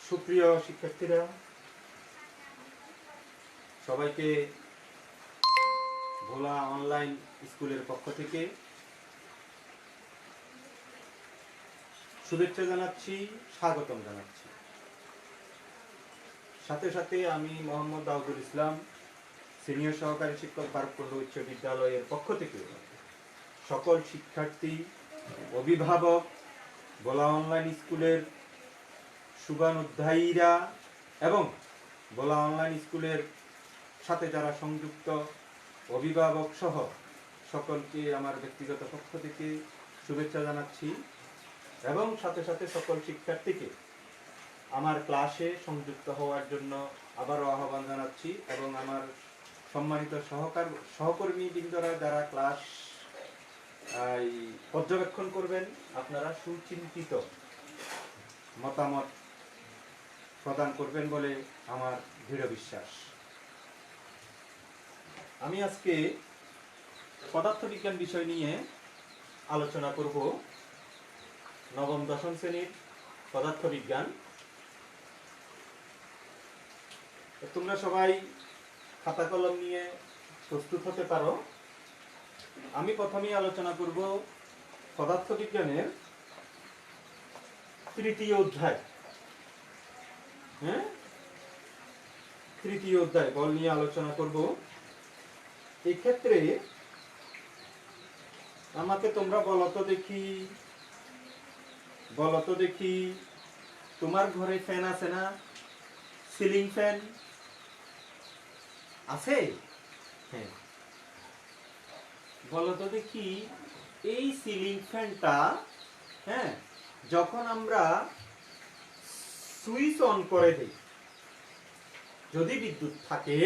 সুপ্রিয় শিক্ষার্থীরা, সবাইকে ভোলা অনলাইন স্কুলের পক্ষ থেকে শুভেচ্ছা জানাচ্ছি, স্বাগতম জানাচ্ছি। সাথে সাথে আমি মোহাম্মদ দাউদুল ইসলাম, সিনিয়র সহকারী শিক্ষক বারকপল্লী উচ্চ বিদ্যালয়ের পক্ষ থেকে সকল শিক্ষার্থী, অভিভাবক, ভোলা অনলাইন স্কুলের শুভানুধ্যায়ীরা এবং ভোলা অনলাইন স্কুলের সাথে যারা সংযুক্ত অভিভাবক সহ সকলকে আমার ব্যক্তিগত পক্ষ থেকে শুভেচ্ছা জানাচ্ছি এবং সাথে সাথে সকল শিক্ষার্থীকে আমার ক্লাসে সংযুক্ত হওয়ার জন্য আবারও আহ্বান জানাচ্ছি এবং আমার সম্মানিত সহকর্মীবৃন্দরা যারা ক্লাস পর্যবেক্ষণ করবেন, আপনারা সুচিন্তিত মতামত প্রদান করবেন বলে আমার দৃঢ় বিশ্বাস। আমি আজকে পদার্থবিজ্ঞান বিষয় নিয়ে আলোচনা করব। নবম দশম শ্রেণীর পদার্থবিজ্ঞান। তোমরা সবাই খাতা কলম নিয়ে প্রস্তুত হতে পারো। আমি প্রথমেই আলোচনা করব পদার্থবিজ্ঞানের তৃতীয় অধ্যায়। তৃতীয় অধ্যায় বল নিয়ে আলোচনা করব। এই ক্ষেত্রে আমাকে তোমরা বলো তো দেখি তোমার ঘরে ফ্যান আছে না? সিলিং ফ্যান আছে? হ্যাঁ, বলো তো দেখি এই সিলিং ফ্যানটা যখন আমরা সুইচ অন করে দিই, যদি বিদ্যুৎ থাকে,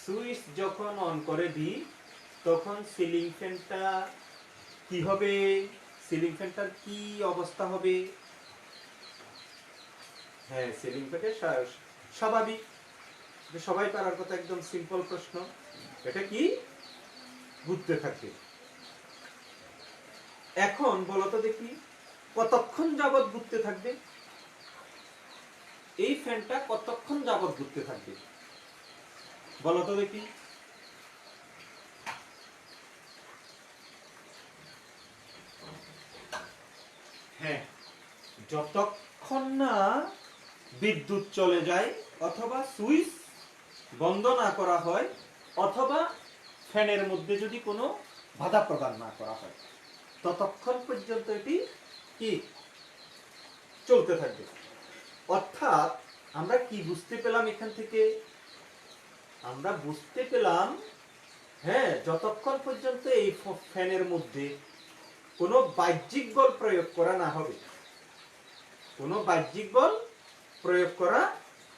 সুইচ যখন অন করে দিই তখন সিলিং ফ্যানটা কি হবে? সিলিং ফ্যানটার কি অবস্থা হবে? হ্যাঁ, সিলিং ফ্যানের স্বাভাবিক, সবাই পারার কথা, একদম সিম্পল প্রশ্ন। এটা কি? ঘুরতে থাকবে। এখন বলতো দেখি কতক্ষণ যাবত ঘুরতে থাকবে? এই ফ্যানটা কতক্ষণ যাবত ঘুরতে থাকবে বলতো দেখি? হ্যাঁ, যতক্ষণ না বিদ্যুৎ চলে যায় অথবা সুইচ বন্ধ না করা হয় অথবা ফ্যানের মধ্যে যদি কোনো বাধা প্রদান না করা হয়, ততক্ষণ পর্যন্ত এটি কি চলতে থাকবে। অর্থাৎ আমরা কি বুঝতে পেলাম এখান থেকে? আমরা বুঝতে পেলাম যতক্ষণ পর্যন্ত এই ফ্যানের মধ্যে কোনো বাহ্যিক বল প্রয়োগ করা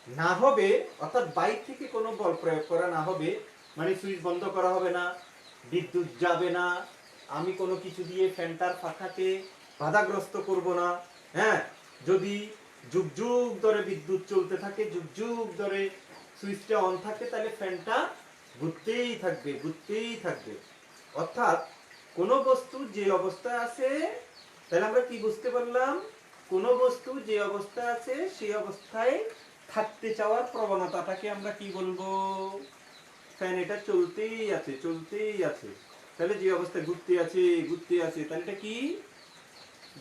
না হবে, অর্থাৎ বাইরে থেকে কোনো বল প্রয়োগ করা না হবে, মানে সুইচ বন্ধ করা হবে না, বিদ্যুৎ যাবে না, আমি কোনো কিছু দিয়ে ফ্যানটার পাখাকে বাধাগ্রস্ত করব না। যদি যুগ যুগ ধরে বিদ্যুৎ চলতে থাকে, যুগ যুগ ধরে সুইচটা অন থাকে, তাহলে ফ্যানটা ঘুরতেই থাকবে। অর্থাৎ কোন বস্তু যে অবস্থায় আছে, তাহলে আমরা কি বুঝতে পারলাম? কোন বস্তু যে অবস্থায় আছে সেই অবস্থায় থাকতে চাওয়ার প্রবণতাটাকে আমরা কি বলবো? ফ্যান এটা চলতেই আছে। তাহলে যে অবস্থায় ঘুরতে আছে, তাহলে এটা কি?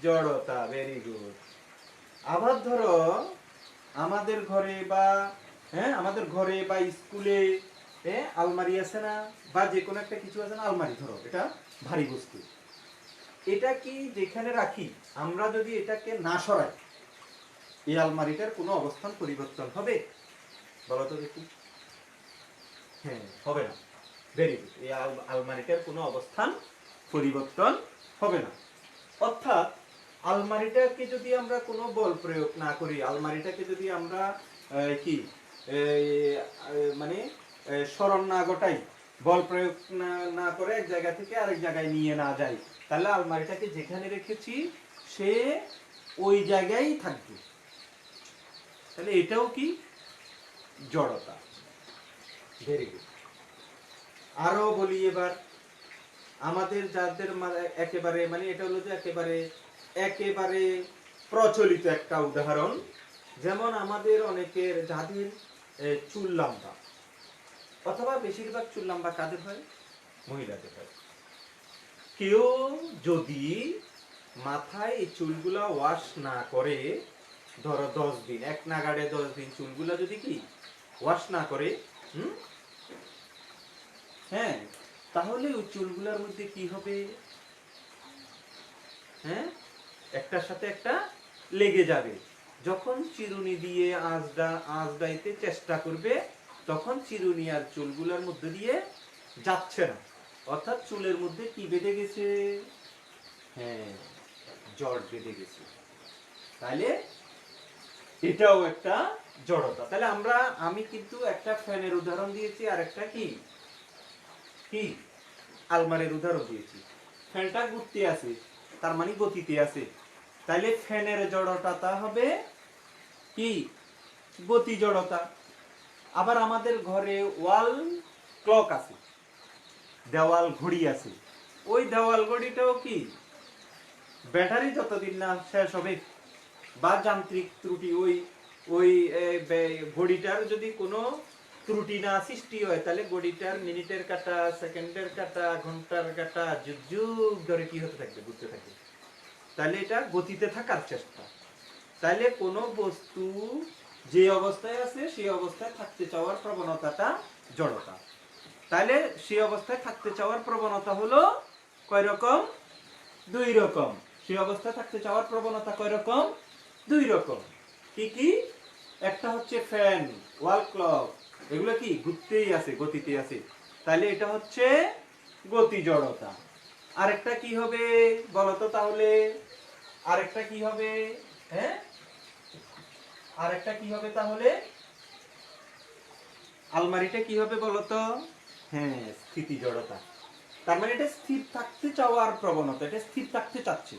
জড়তা। Very good. আবার ধরো আমাদের ঘরে বা স্কুলে আলমারি আছে না, বা যে কোনো একটা কিছু আছে না, আলমারি ধরো, এটা ভারী বস্তু। এটা কি যেখানে রাখি, আমরা যদি এটাকে না সরাই, এই আলমারিটার কোনো অবস্থান পরিবর্তন হবে? বলো তো দেখি। হ্যাঁ, হবে না। Very good. এই আলমারিটার কোনো অবস্থান পরিবর্তন হবে না। অর্থাৎ আলমারিটাকে যদি আমরা কোনো বল প্রয়োগ না করি, আলমারিটাকে যদি আমরা স্মরণ না ঘটাই, বল প্রয়োগ না করে এক জায়গা থেকে আরেক জায়গায় নিয়ে না যাই, তাহলে আলমারিটাকে যেখানে রেখেছি সে ওই জায়গায় থাকবে। তাহলে এটাও কি? জড়তা। Very good. আরো বলি এবার, আমাদের যাদের একেবারে এটা হলো যে একেবারে প্রচলিত একটা উদাহরণ, যেমন আমাদের অনেকের যাদের চুল লম্বা, অথবা বেশিরভাগ চুল লম্বা কাদের হয়? মহিলাদের হয়। কেউ যদি মাথায় এই চুলগুলা ওয়াশ না করে, ধরো 10 দিন, এক নাগাড়ে 10 দিন চুলগুলা যদি কি ওয়াশ না করে, হ্যাঁ, তাহলে ওই চুলগুলার মধ্যে কি হবে? হ্যাঁ, একটার সাথে একটা লেগে যাবে। যখন চিরুনি দিয়ে আঁচড়াইতে চেষ্টা করবে, তখন চিরুনি আর চুলগুলার মধ্যে দিয়ে যাচ্ছে না, অর্থাৎ চুলের মধ্যে কি বেঁধে গেছে? হ্যাঁ, জট বেঁধে গেছে। তাহলে এটাও একটা জড়তা। তাহলে আমি কিন্তু একটা ফ্যানের উদাহরণ দিয়েছি, আর একটা কি কি আলমারির উদাহরণ দিয়েছি। ফ্যানটা ঘুরতে আছে, তার মানে গতিতে আছে। তাইলে ফ্যানের জড়তাটা হবে কি? গতি জড়তা। আবার আমাদের ঘরে ওয়াল ক্লক আছে, দেওয়াল ঘড়ি আছে। ওই দেওয়াল ঘড়িটাও কি ব্যাটারি যতদিন না শেষ হবে বা যান্ত্রিক ত্রুটি, ওই ওই ঘড়িটার যদি কোনো ত্রুটি না সৃষ্টি হয়, তাহলে ঘড়িটার মিনিটের কাটা, সেকেন্ডের কাটা, ঘন্টার কাটা যুগ যুগ ধরে কি হতে থাকবে? ঘুরতে থাকবে। তাহলে এটা গতিতে থাকার চেষ্টা। তাহলে কোনো বস্তু যে অবস্থায় আছে সেই অবস্থায় থাকতে চাওয়ার প্রবণতাটা জড়তা। তাহলে সেই অবস্থায় থাকতে চাওয়ার প্রবণতা হলো কয় রকম? 2 রকম। সেই অবস্থায় থাকতে চাওয়ার প্রবণতা কয় রকম? 2 রকম। কি কি? একটা হচ্ছে ফ্যান, ওয়াল ক্লক, এগুলো কি ঘুরতেই আছে, গতিতে আছে। তাহলে এটা হচ্ছে গতি জড়তা। আরেকটা কি হবে বলতো তাহলে? আরেকটা কি হবে? হ্যাঁ, আরেকটা কি হবে তাহলে? আলমারিটা কি হবে বলতো? হ্যাঁ, স্থিতি জড়তা। তার মানে এটা স্থির থাকতে চাওয়ার প্রবণতা, এটা স্থির থাকতে চাচ্ছে,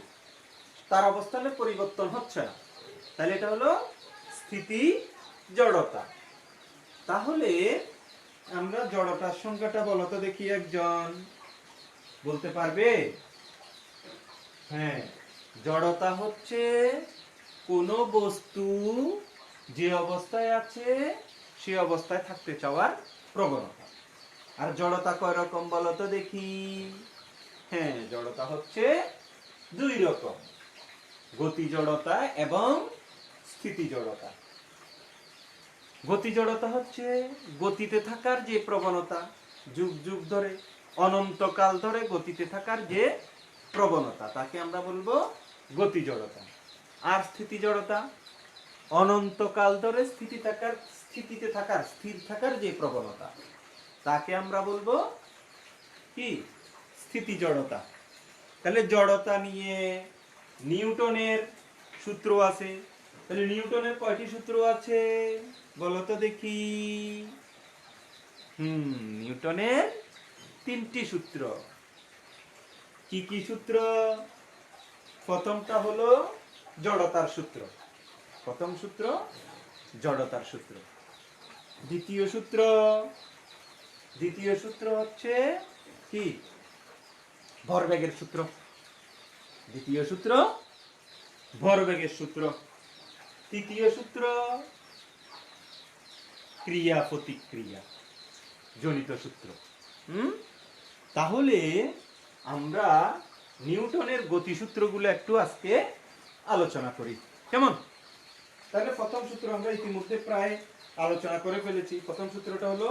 তার অবস্থানের পরিবর্তন হচ্ছে না। তাহলে এটা হলো স্থিতি জড়তা। তাহলে আমরা জড়তার সংজ্ঞাটা বলতো দেখি, একজন বলতে পারবে? হ্যাঁ, জড়তা হচ্ছে কোন বস্তু যে অবস্থায় আছে সে অবস্থায় থাকতে চাওয়ার প্রবণতা। আর জড়তা কয় রকম বলতো দেখি? হ্যাঁ, জড়তা হচ্ছে 2 রকম, গতি জড়তা এবং স্থিতি জড়তা। গতি জড়তা হচ্ছে গতিতে থাকার যে প্রবণতা, যুগ যুগ ধরে, অনন্তকাল ধরে গতিতে থাকার যে প্রবণতা, তাকে আমরা বলবো গতি জড়তা। আর স্থিতি জড়তা অনন্তকাল ধরে স্থিতিতে থাকার, স্থির থাকার যে প্রবণতা, তাকে আমরা বলবো কি? স্থিতি জড়তা। তাহলে জড়তা নিয়ে নিউটনের সূত্র আছে। তাহলে নিউটনের কয়টি সূত্র আছে বলতো দেখি? নিউটনের 3টি সূত্র। কি কি সূত্র? প্রথমটা হলো জড়তার সূত্র। প্রথম সূত্র জড়তার সূত্র। দ্বিতীয় সূত্র হচ্ছে কি? ভরবেগের সূত্র। দ্বিতীয় সূত্র ভরবেগের সূত্র। তৃতীয় সূত্র ক্রিয়া প্রতিক্রিয়া জনিত সূত্র। তাহলে আমরা নিউটনের গতিসূত্রগুলো একটু আজকে আলোচনা করি, কেমন? তাহলে প্রথম সূত্র আমরা ইতিমধ্যে প্রায় আলোচনা করে ফেলেছি। প্রথম সূত্রটা হলো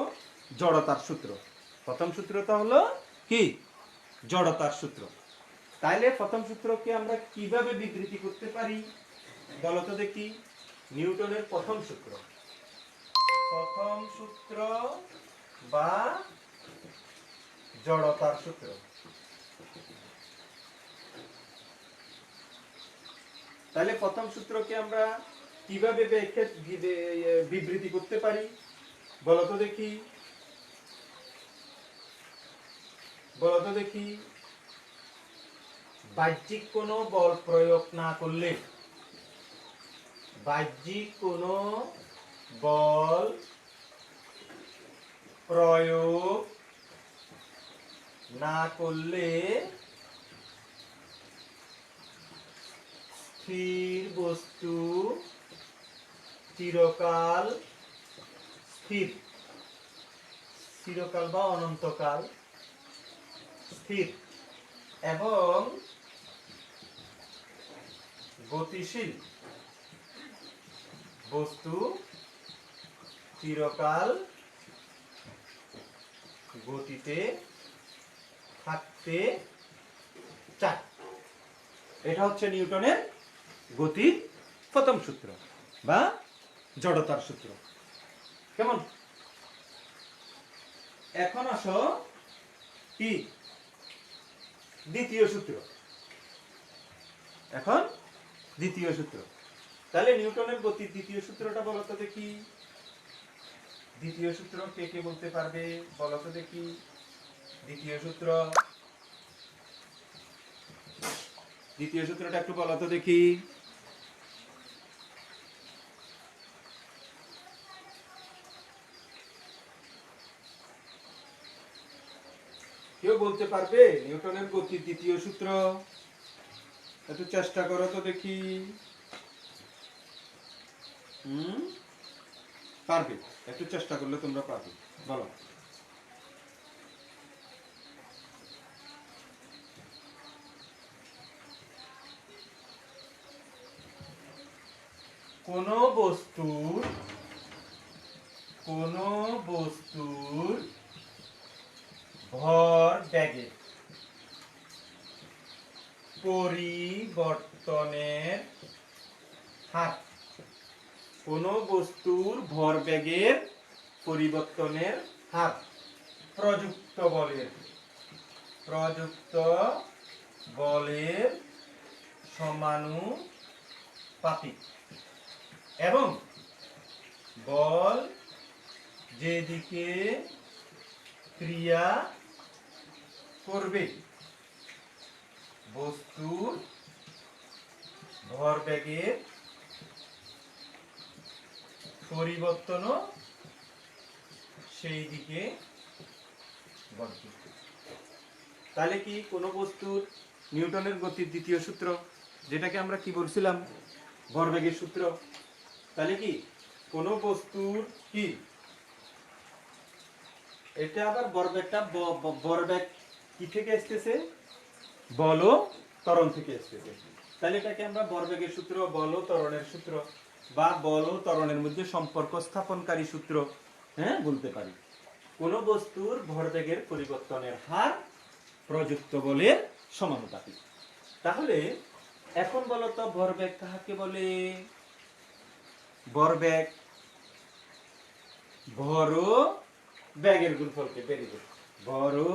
জড়তার সূত্র। প্রথম সূত্রটা হলো কি? জড়তার সূত্র। তাইলে প্রথম সূত্রকে আমরা কিভাবে বিবৃতি করতে পারি বলতো দেখি? নিউটনের প্রথম সূত্র। প্রথম সূত্র বা জড়তার সূত্র। তাহলে প্রথম সূত্রকে আমরা কিভাবে বিবৃতি করতে পারি বলতো দেখি? বাহ্যিক কোনো বল প্রয়োগ না করলে, বাহ্যিক কোনো বল প্রয়োগ না করলে স্থির বস্তু চিরকাল স্থির, চিরকাল বা অনন্তকাল স্থির এবং গতিশীল বস্তু চিরকাল গতিতে থাকতে চায়। এটা হচ্ছে নিউটনের গতির প্রথম সূত্র বা জড়তার সূত্র। কেমন? এখন আসো কি দ্বিতীয় সূত্র। এখন দ্বিতীয় সূত্র। তাহলে নিউটনের গতির দ্বিতীয় সূত্রটা বলো তো দেখি। দ্বিতীয় সূত্র কে কে বলতে পারবে বলো তো দেখি। দ্বিতীয় সূত্র, দ্বিতীয় সূত্রটা একটু বলো তো দেখি। কেউ বলতে পারবে নিউটনের গতির দ্বিতীয় সূত্র? একটু চেষ্টা করো তো দেখি। পারবে, একটু চেষ্টা করলে তোমরা পারবে। বলো। কোন বস্তুর ভর ব্যাগের পরিবর্তনের হার, কোন বস্তুর ভরবেগের পরিবর্তনের হার প্রযুক্ত বলের সমানুপাতিক এবং বল যেদিকে ক্রিয়া করবে বস্তুর ভরবেগের পরিবর্তনও সেই দিকে ঘটবে। তাহলে কি কোন বস্তুর নিউটনের গতির দ্বিতীয় সূত্র, যেটাকে আমরা কি বলছিলাম ভরবেগের সূত্র, তাহলে কি কোন বস্তুর কি এটা আবার ভরবেগটা ভরবেগ কি থেকে আসতেছে? বল ও ত্বরণ থেকে আসতেছে। তাহলে এটাকে আমরা ভরবেগের সূত্র, বল ও ত্বরণের সূত্র বা বল ও ত্বরণের মধ্যে সম্পর্ক স্থাপনকারী সূত্র বলতে পারি। কোন বস্তুর ভরবেগের পরিবর্তনের হার প্রযুক্ত বলের সমানুপাতিক। তাহলে এখন বলো তো ভরবেগ কাকে বলে? ভরবেগ ভর ও বেগের গুণফলকে, ভেরি গুড, ভর ও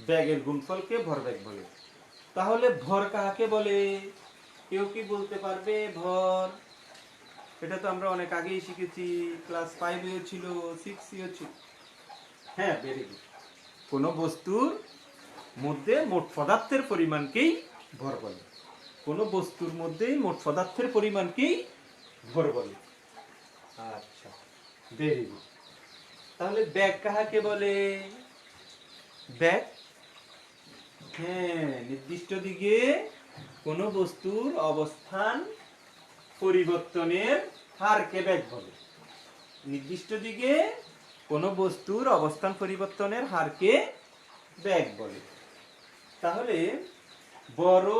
বেগের গুণফলকে ভরবেগ বলে। তাহলে ভর কাকে বলে? কেউ কি বলতে পারবে ভর? এটা তো আমরা অনেক আগেই শিখেছি, ক্লাস 5 ছিল, 6 ছিল। হ্যাঁ, ভেরি গুড। কোন বস্তুর মধ্যে মোট পদার্থের পরিমাণকেই ভর বলে। কোন বস্তুর মধ্যে মোট পদার্থের পরিমাণকেই ভর বলে। আচ্ছা, ভেরি গুড। তাহলে ব্যাগ কাকে বলে? ব্যাগ নির্দিষ্ট দিকে কোন বস্তুর অবস্থান পরিবর্তনের হারকে ব্যাগ বলে। নির্দিষ্ট দিকে কোন বস্তুর অবস্থান পরিবর্তনের হারকে ব্যাগ বলে। তাহলে বড়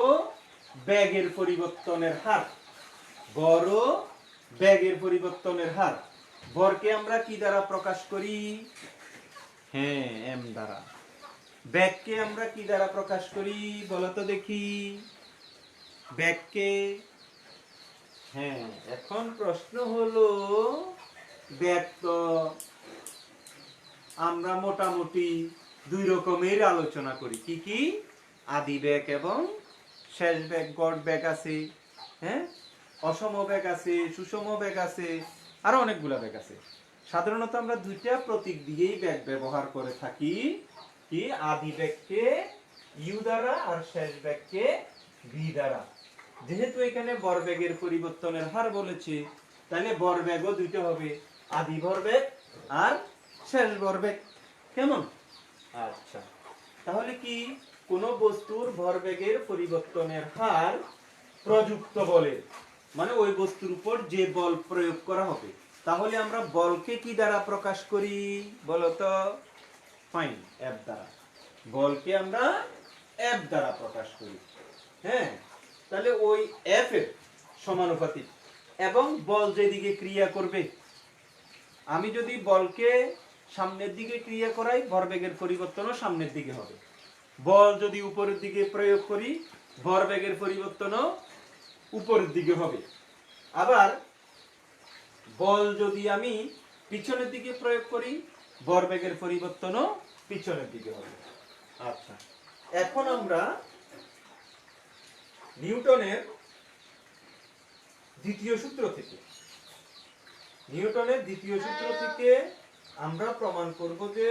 ব্যাগের পরিবর্তনের হার, বড় ব্যাগের পরিবর্তনের হার, ভরকে আমরা কি দ্বারা প্রকাশ করি? এম দ্বারা। ব্যাগকে আমরা কি দ্বারা প্রকাশ করি বলতো দেখি। ব্যাগকে এখন প্রশ্ন হলো, ব্যাগ তো আমরা মোটামুটি দুই রকমের আলোচনা করি। কি কি? আদি ব্যাগ এবং শেষ ব্যাগ। গড় ব্যাগ আছে, অসম ব্যাগ আছে, সুষম ব্যাগ আছে, আরো অনেকগুলা ব্যাগ আছে। সাধারণত আমরা দুইটা প্রতীক দিয়েই ব্যাগ ব্যবহার করে থাকি। কি? আদি ব্যাগকে ইউ দ্বারা আর শেষ ব্যাগকে ভি দ্বারা। যেহেতু এখানে ভরবেগের পরিবর্তনের হার বলেছে, তাহলে ভরবেগও দুইটা হবে, আদি ভরবেগ আর শেষ ভরবেগ। কেমন? আচ্ছা, তাহলে কি কোন বস্তুর ভরবেগের পরিবর্তনের হার প্রযুক্ত বলের মানে ওই বস্তুর উপর যে বল প্রয়োগ করা হবে। তাহলে আমরা বলকে কি দ্বারা প্রকাশ করি বলতো? ফাইন, এফ দ্বারা। বলকে আমরা এফ দ্বারা প্রকাশ করি। হ্যাঁ, তাহলে ওই এফ এর সমানুপাতিক এবং বল যেদিকে ক্রিয়া করবে, আমি যদি বলকে সামনের দিকে ক্রিয়া করাই, ভরবেগের পরিবর্তনও সামনের দিকে হবে। বল যদি উপরের দিকে প্রয়োগ করি, ভরবেগের পরিবর্তনও উপরের দিকে হবে। আবার বল যদি আমি পিছনের দিকে প্রয়োগ করি, ভরবেগের পরিবর্তনও পিছনের দিকে হবে। আচ্ছা, এখন আমরা নিউটনের দ্বিতীয় সূত্র থেকে আমরা প্রমাণ করব যে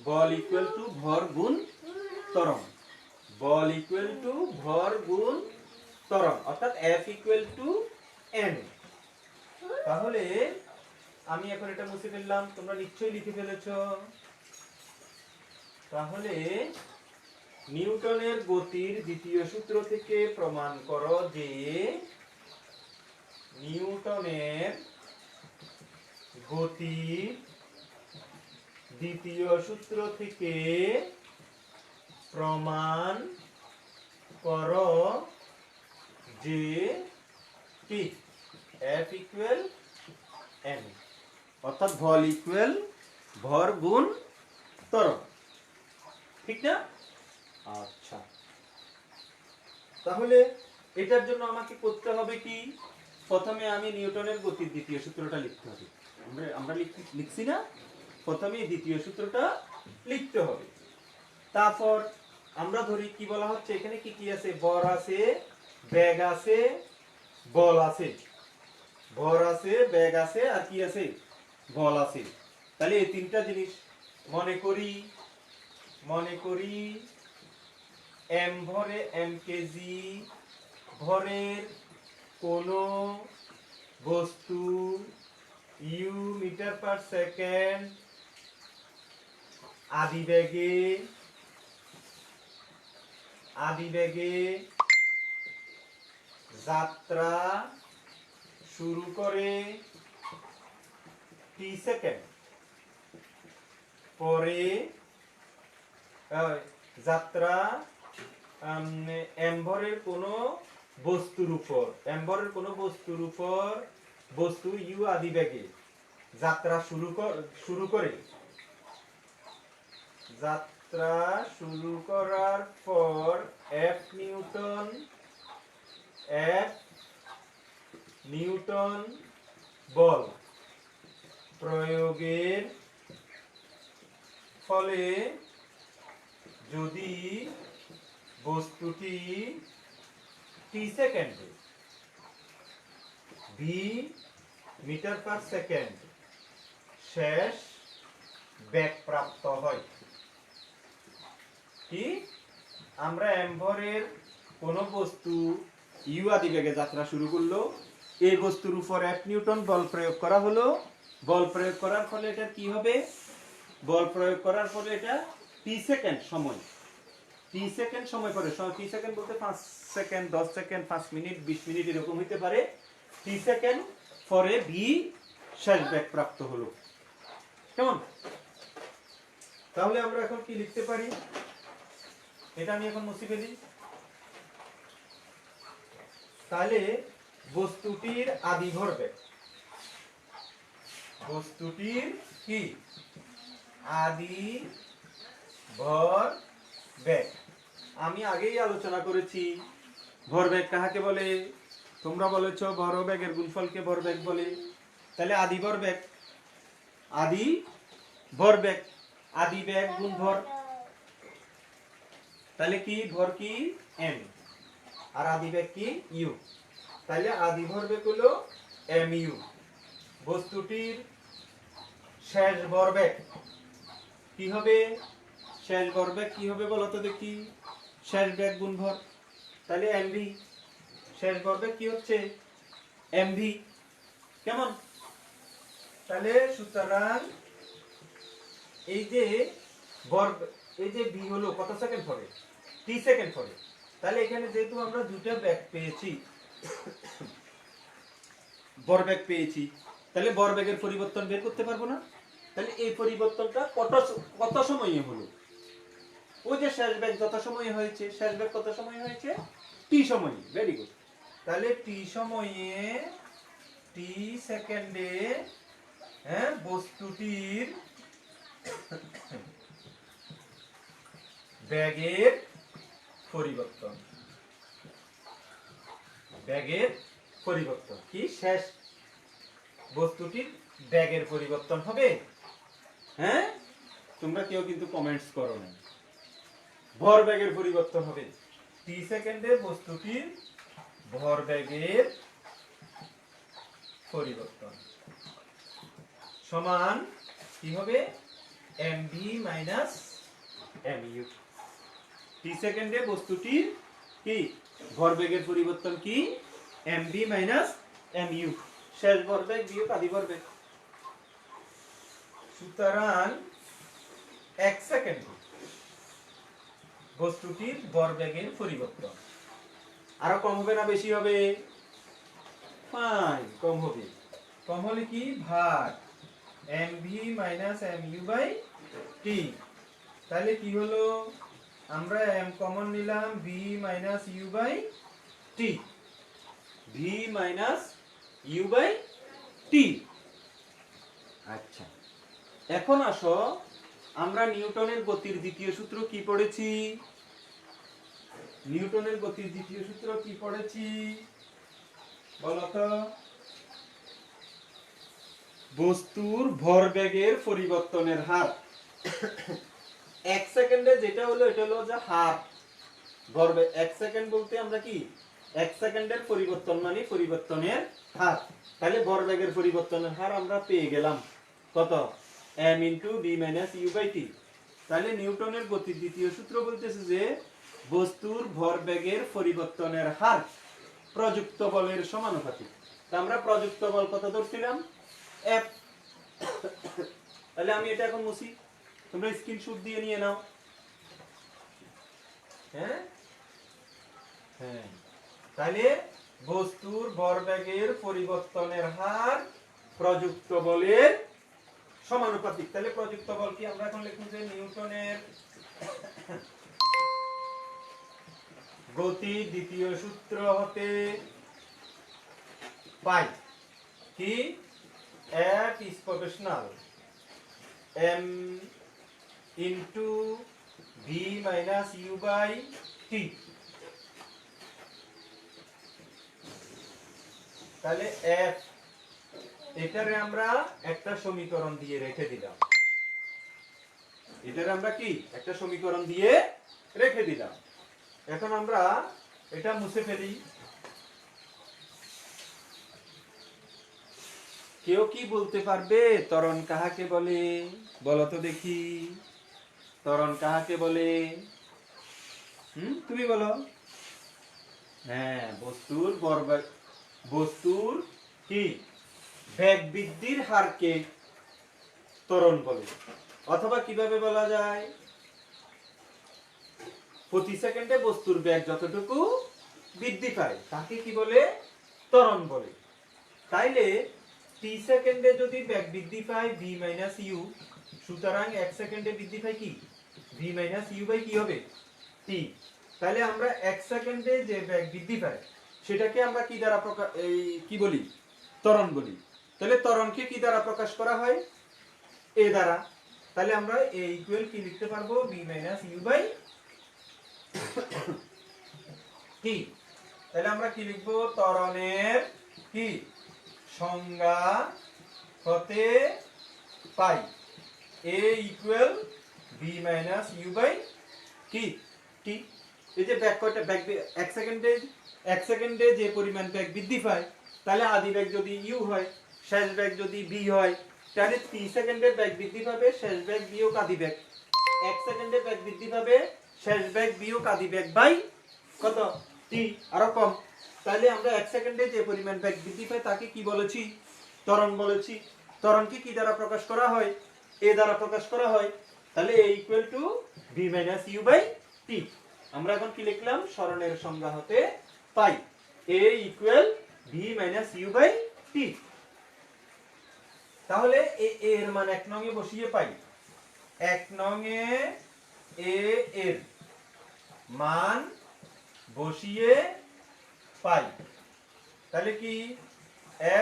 বল ইকুয়াল টু ভর গুণ ত্বরণ। বল ইকুয়াল টু ভর গুণ ত্বরণ, অর্থাৎ F ইকুয়াল টু m। তাহলে আমি এখন এটা মুছে ফেললাম, তোমরা নিশ্চয়ই লিখে ফেলেছো। তাহলে নিউটনের গতির দ্বিতীয় সূত্র থেকে প্রমাণ করো যে নিউটনের গতির দ্বিতীয় সূত্র থেকে প্রমাণ করো যে কি F ইকুয়াল m, অর্থাৎ বল ইকুয়াল ভর গুণ ত্বরণ। ঠিক না? আচ্ছা, তাহলে এটার জন্য আমাকে করতে হবে কি? প্রথমে আমি নিউটনের গতির দ্বিতীয় সূত্রটা লিখতে হবে। আমরা লিখছি না? প্রথমে দ্বিতীয় সূত্রটা লিখতে হবে। তারপর আমরা ধরি কি বলা হচ্ছে, এখানে কি কি আছে? ভর আছে, বেগ আছে, বল আছে। ভর আছে, বেগ আছে, আর কি আছে? বল আছে। তাহলে এই তিনটা জিনিস মনে করি m ভরে m কেজি ভরের কোন বস্তু u মিটার পার সেকেন্ড আদিবেগে যাত্রা শুরু করে t সেকেন্ড পরে যাত্রা m ভরের কোন বস্তুর উপর বস্তু u আদিবেগে যাত্রা শুরু করার পর F নিউটন বল প্রয়োগের ফলে যদি বস্তুটি t সেকেন্ডে v মিটার পার সেকেন্ড শেষ বেগ প্রাপ্ত হয়। কি? আমরা m ভরের কোন বস্তু u আদিবেগে যাত্রা শুরু করলো, এই বস্তুর উপর F নিউটন বল প্রয়োগ করা হলো। বল প্রয়োগ করার ফলে এটা কি হবে? বল প্রয়োগ করার ফলে এটা t সেকেন্ড সময় পরে, t সেকেন্ড বলতে 5 সেকেন্ড, 10 সেকেন্ড, 5 মিনিট, 20 মিনিট এরকম হতে পারে। t সেকেন্ড পরে v শেষ বেগ প্রাপ্ত হলো। কেমন? তাহলে আমরা এখন কি লিখতে পারি? এটা আমি এখন মুছে ফেলি। তাহলে বস্তুটির আদি ভরবেগ, কি আদি ভরবেগ আমি আগেই আলোচনা করেছি। ভরবেগ কাহাকে বলে? তোমরা বলেছো ভরবেগের গুণফলকে ভরবেগ বলে। তাহলে আদি বেগ গুণ ভর। তাহলে কি ভর কি m আর আদি বেগ কি u। তাহলে আদি ভরবেগ হলো mu। বস্তুটির শেষ ভরবেগ কি হবে? বলো তো দেখি। শেষ বেগ গুণ ভর, তাহলে mv। শেষ ভরবেগ কি হচ্ছে? mv। কেমন? তাহলে সুতরাং এই যে v হলো কত সেকেন্ড পরে? t সেকেন্ড পরে। তাহলে এখানে যেহেতু আমরা দুটো বেগ পেয়েছি, ভরবেগ পেয়েছি, তাহলে ভরবেগের পরিবর্তন বের করতে পারবো না? তাহলে এই পরিবর্তনটা কত সময়ে হলো? ওই যে শেষ বেগ যত সময় হয়েছে, শেষ বেগ কত সময় হয়েছে? টি সময়ে। Very good. তাহলে টি সময়ে, টি সেকেন্ডে, হ্যাঁ, বস্তুটির বেগের পরিবর্তন, বেগের পরিবর্তন কি শেষ বস্তুটির বেগের পরিবর্তন হবে? হ্যাঁ, তোমরা কেউ কিন্তু কমেন্টস করো না। ভরবেগের পরিবর্তন হবে। টি সেকেন্ডে বস্তুটির ভরবেগের পরিবর্তন সমান কি হবে? mv minus mu। টি সেকেন্ডে বস্তুটির কি ভরবেগের পরিবর্তন কি? mv minus mu। শেষ ভরবেগ বিয়োগ আদি ভরবেগ। সুতরাং 1 সেকেন্ডে বস্তুটির ভরবেগের পরিবর্তন আরো কম হবে না বেশি হবে? ফাইন, কম হবে। কম হলে কি? ভাগ mv minus mu by t। তাহলে কি হলো? আমরা m কমন নিলাম, v minus u by t, v minus u by t। আচ্ছা, এখন আসো, আমরা নিউটনের গতির দ্বিতীয় সূত্র কি পড়েছি? নিউটনের গতির দ্বিতীয় সূত্র কি পড়েছি বলো তো? বস্তুর ভরবেগের পরিবর্তনের হার। 1 সেকেন্ডে যেটা হলো, এটা হলো যে হার ভরবেগ। 1 সেকেন্ড বলতে আমরা কি 1 সেকেন্ডের পরিবর্তন মানে পরিবর্তনের হার। তাহলে ভরবেগের পরিবর্তনের হার আমরা পেয়ে গেলাম কত? m * v - u / t। তাহলে নিউটনের গতির দ্বিতীয় সূত্র বলতেছে যে বস্তুর ভরবেগের পরিবর্তনের হার প্রযুক্ত বলের সমানুপাতিক। তা আমরা প্রযুক্ত বল কত ধরছিলাম? f। তাহলে আমি এটা এখন মুছি, তোমরা স্ক্রিনশট দিয়ে নিয়ে নাও। হ্যাঁ হ্যাঁ, তাহলে বস্তুর ভরবেগের পরিবর্তনের হার প্রযুক্ত বলের সমানুপাতিক। তাহলে প্রযুক্ত বল কি? আমরা এখন লিখব যে নিউটনের গতি দ্বিতীয় সূত্র হতে পাই কি F is proportional m into v minus u by t। তাহলে F এটারে আমরা একটা সমীকরণ দিয়ে রেখে দিলাম, এটারে আমরা কি একটা সমীকরণ দিয়ে রেখে দিলাম। এখন আমরা এটা মুছে ফেলি। কেউ কি বলতে পারবে ত্বরণ কাহাকে বলে? বলো তো দেখি, ত্বরণ কাহাকে বলে? তুমি বলো। হ্যাঁ, বস্তুর কি বেগ বৃদ্ধির হারকে ত্বরণ বলে। অথবা কিভাবে বলা যায়? প্রতি সেকেন্ডে বস্তুর বেগ যতটুকু বৃদ্ধি পায় তাকে কি বলে? ত্বরণ বলে। তাইলে টি সেকেন্ডে যদি বেগ বৃদ্ধি পায় v - u, সুতরাং 1 সেকেন্ডে বৃদ্ধি পায় কি? v - u বাই কি হবে? t। তাহলে আমরা 1 সেকেন্ডে যে বেগ বৃদ্ধি পায় সেটাকে আমরা কি দ্বারা কি বলি? ত্বরণ বলি। তাহলে ত্বরণকে কি দ্বারা প্রকাশ করা হয়? a দ্বারা। তাহলে আমরা a ইকুয়াল কি লিখতে পারবো? v - u by t। তাহলে আমরা কি লিখবো? ত্বরণের কি সংজ্ঞা হতে পাই a equal v - u by কি t। এই যে ব্যাক কয়টা ব্যাক 1 সেকেন্ডে যে পরিমাণ বেগ বৃদ্ধি পায়, তাহলে আদি বেগ যদি u হয়, শেষ বেগ যদি v হয়, তাহলে 3 সেকেন্ডে বেগ বৃদ্ধি পাবে শেষ বেগ বিয়োগ আদি বেগ। 1 সেকেন্ডে বেগ বৃদ্ধি পাবে শেষ বেগ বিয়োগ আদি বেগ বাই কত? t, আরো কম। তাহলে আমরা 1 সেকেন্ডে যে পরিমাণ বেগ বৃদ্ধি পায় তাকে কি বলেছি? ত্বরণ বলেছি। ত্বরণকে কি দ্বারা প্রকাশ করা হয়? a দ্বারা প্রকাশ করা হয়। তাহলে a equal to v - u by t। আমরা এখন কি লিখলাম? সরণের সংজ্ঞা হতে পাই a equal v - u by T. তাহলে এর মান 1 নং এ বসিয়ে পাই, 1 নং এ এর মান বসিয়ে পাই। তাহলে কি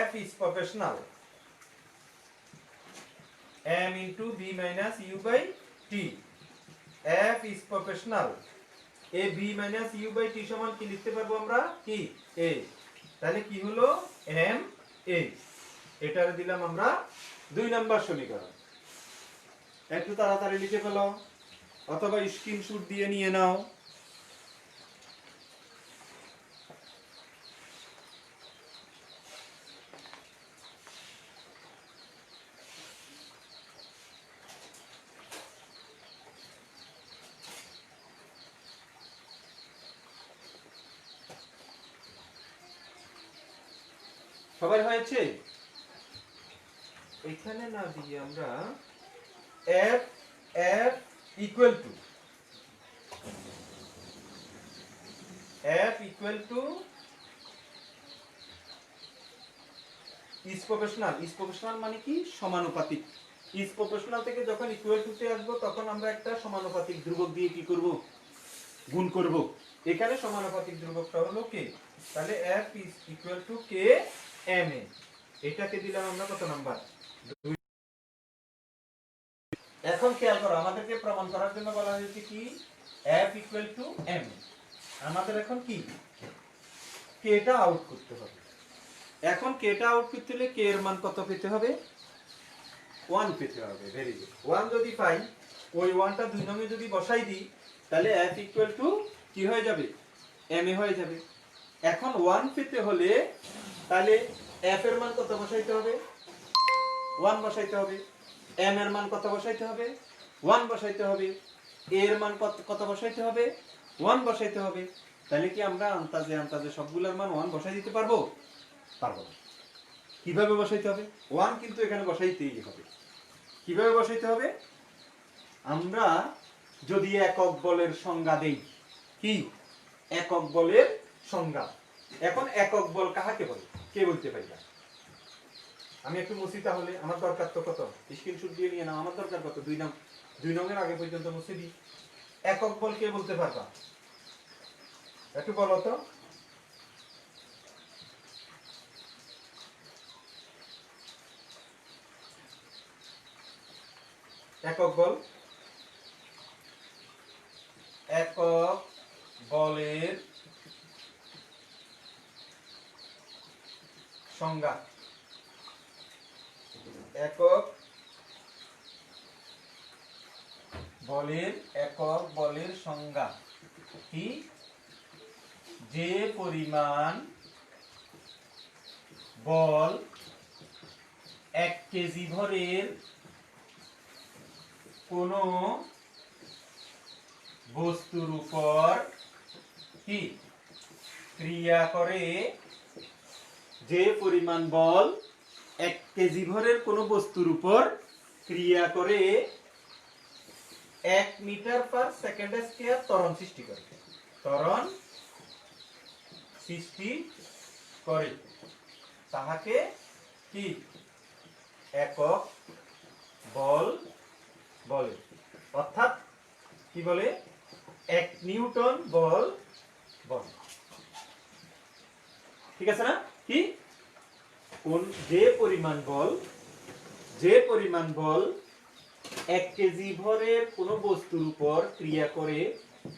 f is proportional m into b minus u by t। f is proportional a b minus u by t সমান কি লিখতে পারবো আমরা, কি a। তাহলে কি হলো m a, এটারে দিলাম আমরা 2 নাম্বার সমীকরণ। একটু তাড়াতাড়ি লিখে ফেলো অথবা স্ক্রিনশট দিয়ে নিয়ে নাও। সবাই হয়েছে? এখানে না দিয়ে আমরা f f equal to is proportional। is proportional মানে কি সমানুপাতিক। is proportional থেকে যখন ইকুয়াল টু তে আসবো তখন আমরা একটা সমানুপাতিক ধ্রুবক দিয়ে কি করব, গুণ করব। এখানে সমানুপাতিক ধ্রুবকটা হলো k। তাহলে f is equal to k m a। এটাকে দিলাম আমরা কত নাম্বার, 2। এখন খেয়াল করো, আমাদেরকে প্রমাণ করার জন্য বলা হয়েছে কি f equal to m। আমাদের এখন কি k টা আউট করতে হবে। এখন k টা আউট করতে হলে k এর মান কত পেতে হবে, 1 পেতে হবে। Very good. 1 যদি পাই, ওই 1 টা 2 নঙে যদি বসাই দিই, তাহলে f equal to কি হয়ে যাবে, m a হয়ে যাবে। এখন 1 পেতে হলে তাহলে f এর মান কত বসাইতে হবে, 1 বসাইতে হবে। m এর মান কত বসাইতে হবে, 1 বসাইতে হবে। a এর মান কত বসাইতে হবে, 1 বসাইতে হবে। তাহলে কি আমরা আন্তাজে সবগুলোর মান 1 বসাই দিতে পারবো? পারবো না। কিভাবে বসাইতে হবে, 1 কিন্তু এখানে বসাইতেই হবে। কিভাবে বসাইতে হবে, আমরা যদি একক বলের সংজ্ঞা দেই, কি একক বলের সংজ্ঞা। এখন একক বল কাহাকে বলে কে বলতে পারি না। আমি একটু মুছি, তাহলে আমার দরকার তো কত, স্ক্রিনশট দিয়ে নিয়ে নাও। আমার দরকার কত, 2 নং এর আগে পর্যন্ত মুছে দিই। একক বল কে বলতে পারবা, একটু বলো তো। একক বল, একক বলের সংজ্ঞা। একক বলের সংজ্ঞা কি, যে পরিমাণ বল 1 কেজি ভরের কোন বস্তুর উপর কি ক্রিয়া করে, যে পরিমাণ বল 1 কেজি ভরের কোন বস্তুর উপর ক্রিয়া করে 1 মিটার পার সেকেন্ড স্কয়ার ত্বরণ সৃষ্টি করে, ত্বরণ সৃষ্টি করে, তাহাকে কি একক বল বলে। অর্থাৎ কি বলে, 1 নিউটন বল বলে। ঠিক আছে না? কি কোন যে পরিমাণ বল 1 কেজি ভরের কোন বস্তুর উপর ক্রিয়া করে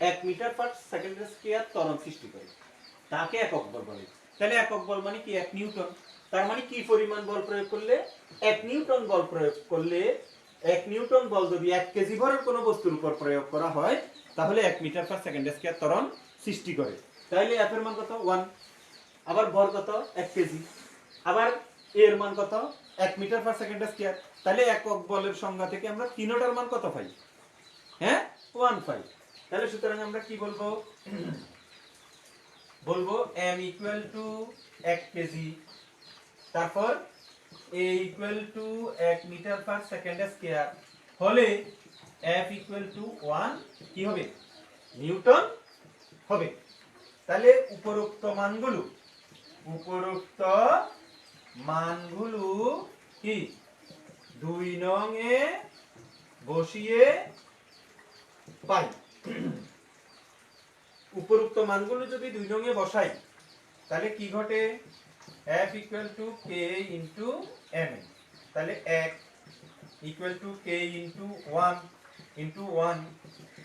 1 মিটার পার সেকেন্ড স্কয়ার ত্বরণ সৃষ্টি করে, তাকে একক বল বলে। তাহলে একক বল মানে কি 1 নিউটন। তার মানে কি পরিমাণ বল প্রয়োগ করলে, 1 নিউটন বল প্রয়োগ করলে, 1 নিউটন বল যদি 1 কেজি ভরের কোন বস্তুর উপর প্রয়োগ করা হয়, তাহলে 1 মিটার পার সেকেন্ড স্কয়ার ত্বরণ সৃষ্টি করে। তাহলে এফ এর মান কত, 1। আবার ভর কত, 1 কেজি। আবার এর মান কত, 1 মিটার পার সেকেন্ড স্কয়ার। তাহলে একক বলের সংজ্ঞা থেকে আমরা তিনটার মান কত পাই, হ্যাঁ 1 পাই। তাহলে সুতরাং আমরা কি বলবো, m ইকুয়াল টু 1 কেজি, তারপর a equal to 1 metre per second square হলে f ইকুয়াল টু 1 কি হবে, নিউটন হবে। তাহলে উপরোক্ত মানগুলো কি 2 নং এ বসিয়ে পাই। উপরোক্ত মানগুলো যদি 2 নং এ বসাই তাহলে কি ঘটে, f equal two k into m, তাহলে 1 equal to k into 1 into 1,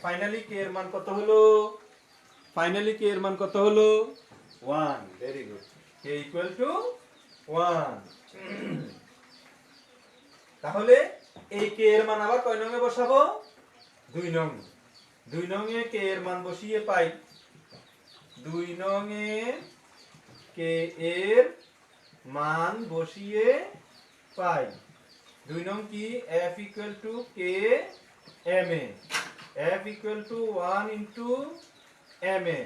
finally k এর মান কত হলো, ফাইনালি k এর মান কত হলো 1। Very good, k equal to 1। তাহলে এই k এর মান আবার কয় নং এ বসাবো, 2 নং। 2 নং এ k এর মান বসিয়ে পাই, 2 নং এ k এর মান বসিয়ে পাই। 2 নং কি, f equal two k m a, f equal to 1 into m a।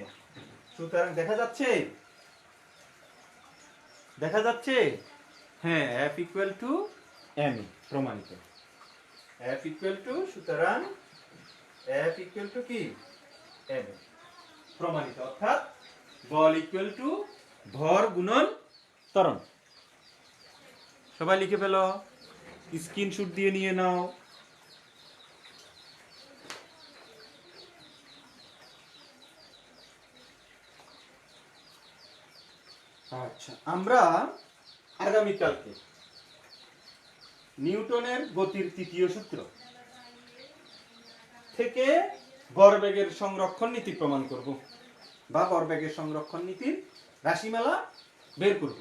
সুতরাং দেখা যাচ্ছে, দেখা যাচ্ছে, হ্যাঁ f equal two m a প্রমাণিত। f ইকুয়াল টু, সুতরাং f ইকুয়াল টু কি m a প্রমাণিত, অর্থাৎ বল ইকুয়াল টু ভর গুণন ত্বরণ। সবাই লিখে ফেলো, স্ক্রিনশট দিয়ে নিয়ে নাও। আচ্ছা, আমরা আগামীকালকে নিউটনের গতির তৃতীয় সূত্র থেকে ভরবেগের সংরক্ষণ নীতি প্রমাণ করব, বা ভরবেগের সংরক্ষণ নীতির রাশিমালা বের করব।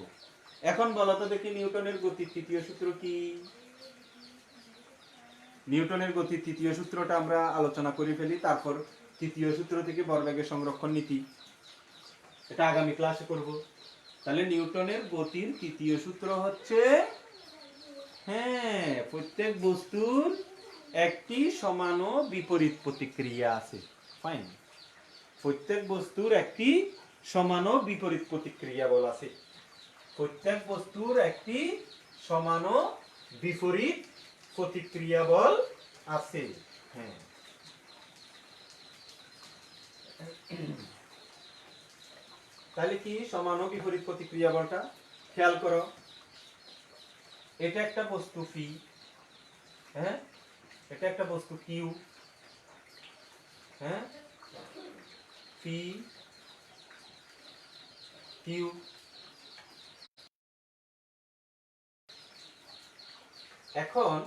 এখন বলো তো দেখি, নিউটনের গতির তৃতীয় সূত্র কি? নিউটনের গতির তৃতীয় সূত্রটা আমরা আলোচনা করে ফেলি, তারপর তৃতীয় সূত্র থেকে ভরবেগের সংরক্ষণ নীতি, এটা আগামী ক্লাসে করব। তাহলে নিউটনের গতির তৃতীয় সূত্র হচ্ছে, হ্যাঁ, প্রত্যেক বস্তুর একটি সমান ও বিপরীত প্রতিক্রিয়া আছে। ফাইন, প্রত্যেক বস্তুর একটি সমান ও বিপরীত প্রতিক্রিয়া বল আছে। প্রত্যেক বস্তুর একটি সমান ও বিপরীত প্রতিক্রিয়া বল আছে। হ্যাঁ, তাহলে কি সমান ও বিপরীত প্রতিক্রিয়া বলটা খেয়াল করো। এটা একটা বস্তু ফি, হ্যাঁ, এটা একটা বস্তু কিউ, হ্যাঁ, ফি কিউ। এখন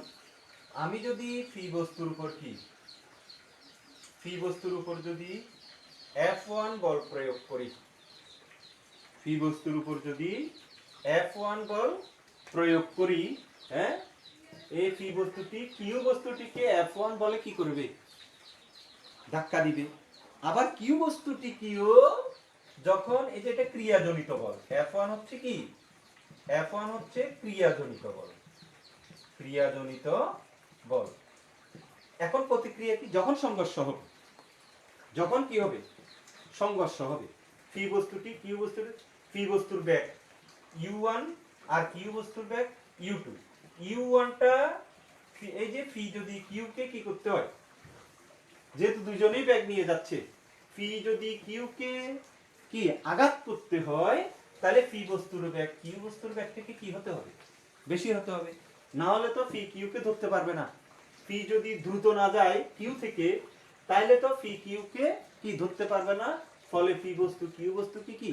আমি যদি ফি বস্তুর উপর কি, ফি বস্তুর উপর যদি F1 বল প্রয়োগ করি, ফি বস্তুর উপর যদি F1 বল প্রয়োগ করি, হ্যাঁ, এই ফি বস্তুটি কিউ বস্তুটিকে F1 বলে কি করবে, ধাক্কা দিবে। আবার কিউ বস্তুটি কিউ যখন, এই যে এটা ক্রিয়াজনিত বল, F1 হচ্ছে কি, F1 হচ্ছে ক্রিয়াজনিত বল, ক্রিয়াজনিত বল। এখন প্রতিক্রিয়া কি, যখন সংঘর্ষ হবে, যখন কি হবে, সংঘর্ষ হবে, ফি বস্তুটি কিউ বস্তুর, ফি বস্তুর বেগ u1 আর কিউ বস্তুর বেগ u2। u1 টা, এই যে ফি যদি কিউ কে কি করতে হয়, যেহেতু দুজনেই বেগ নিয়ে যাচ্ছে, ফি যদি কিউ কে কি আঘাত করতে হয়, তাহলে ফি বস্তুর বেগ কিউ বস্তুর বেগ থেকে কি হতে হবে, বেশি হতে হবে। না হলে তো ফি কিউ কে ধরতে পারবে না। ফি যদি দ্রুত না যায় কিউ থেকে, তাহলে তো ফি কিউ কে কি ধরতে পারবে না, ফলে ফি বস্তু কিউ বস্তুকে কি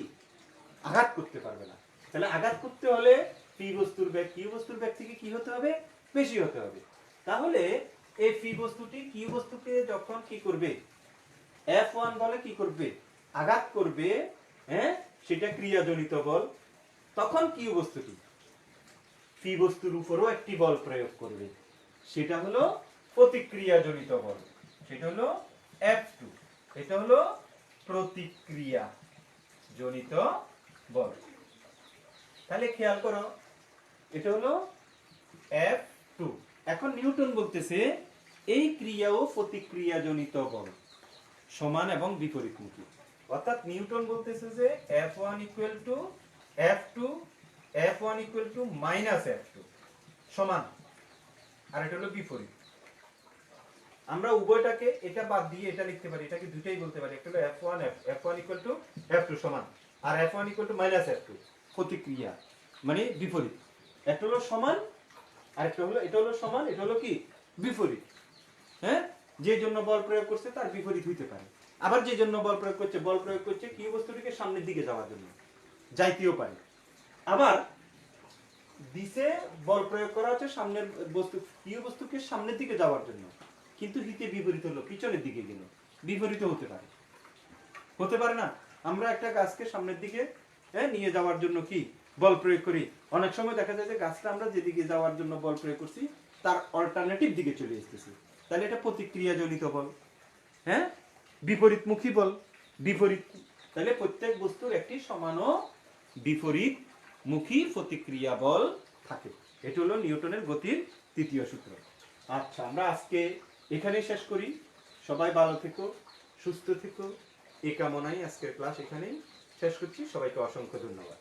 আঘাত করতে পারবে না। তাহলে আঘাত করতে হলে ফি বস্তুর বেগ কিউ বস্তুর বেগ থেকে কি হতে হবে, বেশি হতে হবে। তাহলে এই ফি বস্তুটি কিউ বস্তুকে যখন কি করবে, F1 বলে কি করবে, আঘাত করবে, হ্যাঁ, সেটা ক্রিয়াজনিত বল। তখন কিউ বস্তুটি ফি বস্তুর উপরও একটি বল প্রয়োগ করবে, সেটা হলো প্রতিক্রিয়াজনিত বল, সেটা হলো F2। এটা হলো প্রতিক্রিয়া জনিত বল। তাহলে খেয়াল করো, এটা হলো F2। এখন নিউটন বলতেছে এই ক্রিয়া ও প্রতিক্রিয়া জনিত বল সমান এবং বিপরীতমুখী। অর্থাৎ নিউটন বলতেছে যে F1 equal to F2, F1 equal to minus F2 সমান, আর এটা হলো বিপরীত। আমরা উভয়টাকে এটা বাদ দিয়ে এটা লিখতে পারি, এটাকে দুটাই বলতে পারি, একটা হলো F1 ইকুয়াল টু F2 সমান, আর F1 equal to minus F2 প্রতিক্রিয়া মানে বিপরীত। একটা হলো সমান আর একটা হলো, এটা হলো সমান, এটা হলো কি বিপরীত। হ্যাঁ, যে জন্য বল প্রয়োগ করছে তার বিপরীত হইতে পারে। আবার যে জন্য বল প্রয়োগ করছে কি বস্তুটিকে সামনের দিকে যাওয়ার জন্য, যাইতেও পারে। আবার দিছে বল প্রয়োগ করা হচ্ছে সামনের বস্তু, কি বস্তুকে সামনের দিকে যাওয়ার জন্য, কিন্তু হিতে বিপরীত হলো, পিছনের দিকে গেল, বিপরীত হতে পারে। হতে পারে না? আমরা একটা গাছকে সামনের দিকে নিয়ে যাওয়ার জন্য কি বল প্রয়োগ করি। অনেক সময় দেখা যায় যে গাছটা আমরা যেদিকে যাওয়ার জন্য বল প্রয়োগ করছি তার অল্টারনেটিভ দিকে চলে আসতেছি, তাহলে এটা প্রতিক্রিয়া জনিত বল। হ্যাঁ, বিপরীতমুখী বল, বিপরীত। তাহলে প্রত্যেক বস্তুর একটি সমান ও বিপরীতমুখী প্রতিক্রিয়া বল থাকে। এটা হলো নিউটনের গতির তৃতীয় সূত্র। আচ্ছা, আমরা আজকে এখানেই শেষ করি। সবাই ভালো থেকো, সুস্থ থেকো, এই কামনায় আজকের ক্লাস এখানেই শেষ করছি। সবাইকে অসংখ্য ধন্যবাদ।